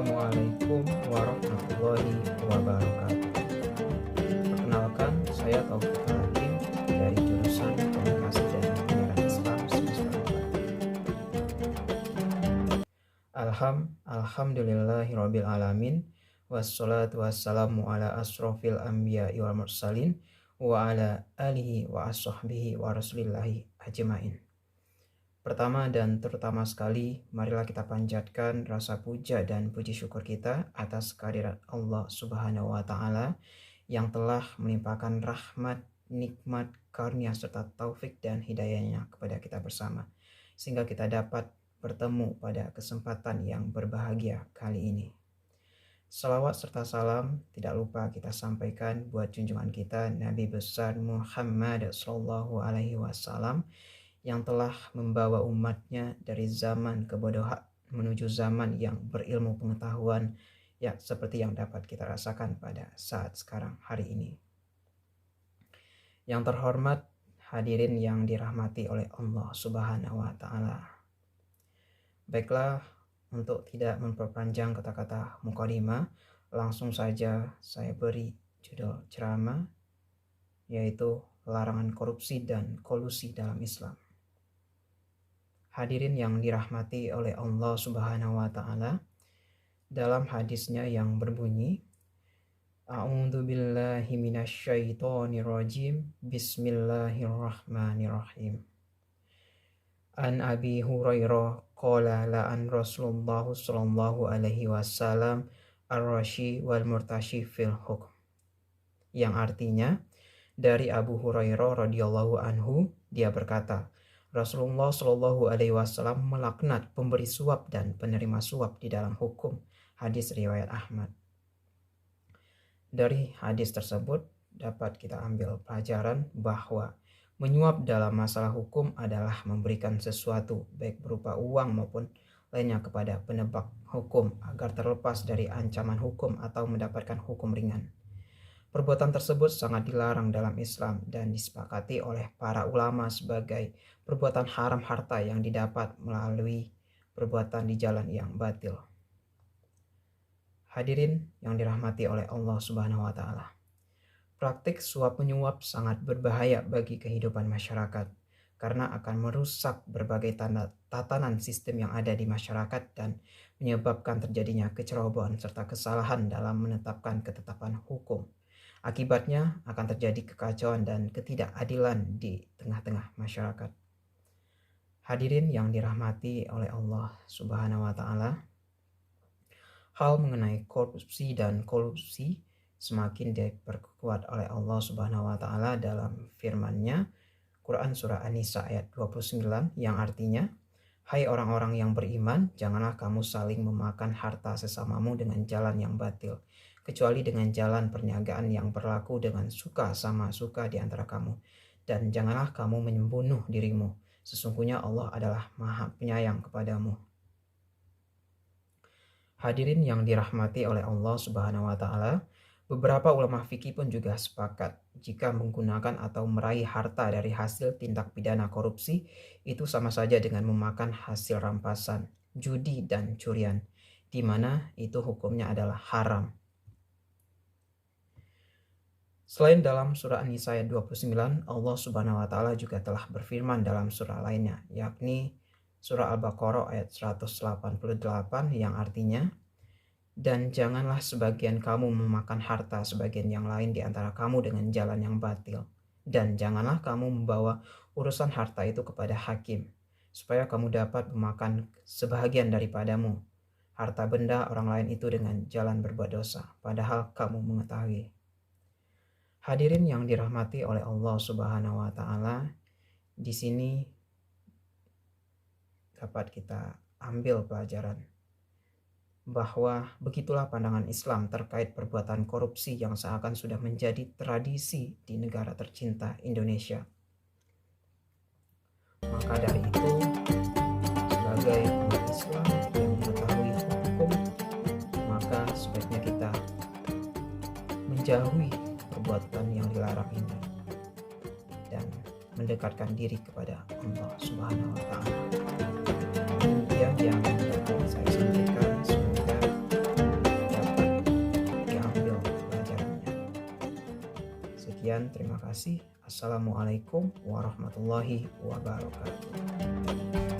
Assalamualaikum warahmatullahi wabarakatuh. Perkenalkan, saya Taufik Hakim dari jurusan Komunikasi dan Penyiaran Islam semester 4. Alhamdulillahirabbil alamin wassalatu wassalamu ala asrofil anbiya'i wal mursalin wa ala alihi wa ashabbihi wa rasulillahi ajmain. Pertama dan terutama sekali, marilah kita panjatkan rasa puja dan puji syukur kita atas kehadirat Allah Subhanahu wa Ta'ala yang telah melimpahkan rahmat, nikmat, karunia serta taufik dan hidayahnya kepada kita bersama, sehingga kita dapat bertemu pada kesempatan yang berbahagia kali ini. Salawat serta salam tidak lupa kita sampaikan buat junjungan kita Nabi besar Muhammad sallallahu alaihi wasallam yang telah membawa umatnya dari zaman kebodohan menuju zaman yang berilmu pengetahuan, ya seperti yang dapat kita rasakan pada saat sekarang hari ini. Yang terhormat hadirin yang dirahmati oleh Allah Subhanahu wa Ta'ala. Baiklah, untuk tidak memperpanjang kata-kata mukadimah, langsung saja saya beri judul ceramah, yaitu larangan korupsi dan kolusi dalam Islam. Hadirin yang dirahmati oleh Allah Subhanahu wa Ta'ala, dalam hadisnya yang berbunyi, A'udzu billahi minasyaitonir rajim. Bismillahirrahmanirrahim. An Abi Hurairah qala la'an Rasulullah sallallahu alaihi wasallam ar-rashi wal murtashi fil hukm. Yang artinya, dari Abu Hurairah radhiyallahu anhu, dia berkata, Rasulullah Shallallahu Alaihi Wasallam melaknat pemberi suap dan penerima suap di dalam hukum. Hadis riwayat Ahmad. Dari hadis tersebut dapat kita ambil pelajaran bahwa menyuap dalam masalah hukum adalah memberikan sesuatu baik berupa uang maupun lainnya kepada penebak hukum agar terlepas dari ancaman hukum atau mendapatkan hukum ringan. Perbuatan tersebut sangat dilarang dalam Islam dan disepakati oleh para ulama sebagai perbuatan haram harta yang didapat melalui perbuatan di jalan yang batil. Hadirin yang dirahmati oleh Allah Subhanahu wa Ta'ala. Praktik suap menyuap sangat berbahaya bagi kehidupan masyarakat karena akan merusak berbagai tatanan sistem yang ada di masyarakat dan menyebabkan terjadinya kecerobohan serta kesalahan dalam menetapkan ketetapan hukum. Akibatnya akan terjadi kekacauan dan ketidakadilan di tengah-tengah masyarakat. Hadirin yang dirahmati oleh Allah Subhanahu wa Ta'ala, hal mengenai korupsi dan kolusi semakin diperkuat oleh Allah Subhanahu wa Ta'ala dalam firman-Nya, Quran surah An-Nisa ayat 29, yang artinya, hai orang-orang yang beriman, janganlah kamu saling memakan harta sesamamu dengan jalan yang batil, kecuali dengan jalan perniagaan yang berlaku dengan suka sama suka di antara kamu. Dan janganlah kamu membunuh dirimu. Sesungguhnya Allah adalah Maha Penyayang kepadamu. Hadirin yang dirahmati oleh Allah Subhanahu wa Ta'ala, beberapa ulama fikih pun juga sepakat jika menggunakan atau meraih harta dari hasil tindak pidana korupsi itu sama saja dengan memakan hasil rampasan, judi dan curian, di mana itu hukumnya adalah haram. Selain dalam surah An-Nisa ayat 29, Allah Subhanahu wa Ta'ala juga telah berfirman dalam surah lainnya, yakni surah Al-Baqarah ayat 188 yang artinya, dan janganlah sebagian kamu memakan harta sebagian yang lain di antara kamu dengan jalan yang batil, dan janganlah kamu membawa urusan harta itu kepada hakim, supaya kamu dapat memakan sebahagian daripadamu harta benda orang lain itu dengan jalan berbuat dosa, padahal kamu mengetahui. Hadirin yang dirahmati oleh Allah Subhanahu wa Ta'ala, di sini dapat kita ambil pelajaran bahwa begitulah pandangan Islam terkait perbuatan korupsi yang seakan sudah menjadi tradisi di negara tercinta Indonesia. Maka dari itu, sebagai umat Islam yang mengetahui hukum, maka sebaiknya kita menjauhi perbuatan yang dilarang ini dan mendekatkan diri kepada Allah Subhanahu wa Ta'ala. Demikian yang dapat saya sampaikan. Semoga Sekian, terima kasih. Assalamualaikum warahmatullahi wabarakatuh.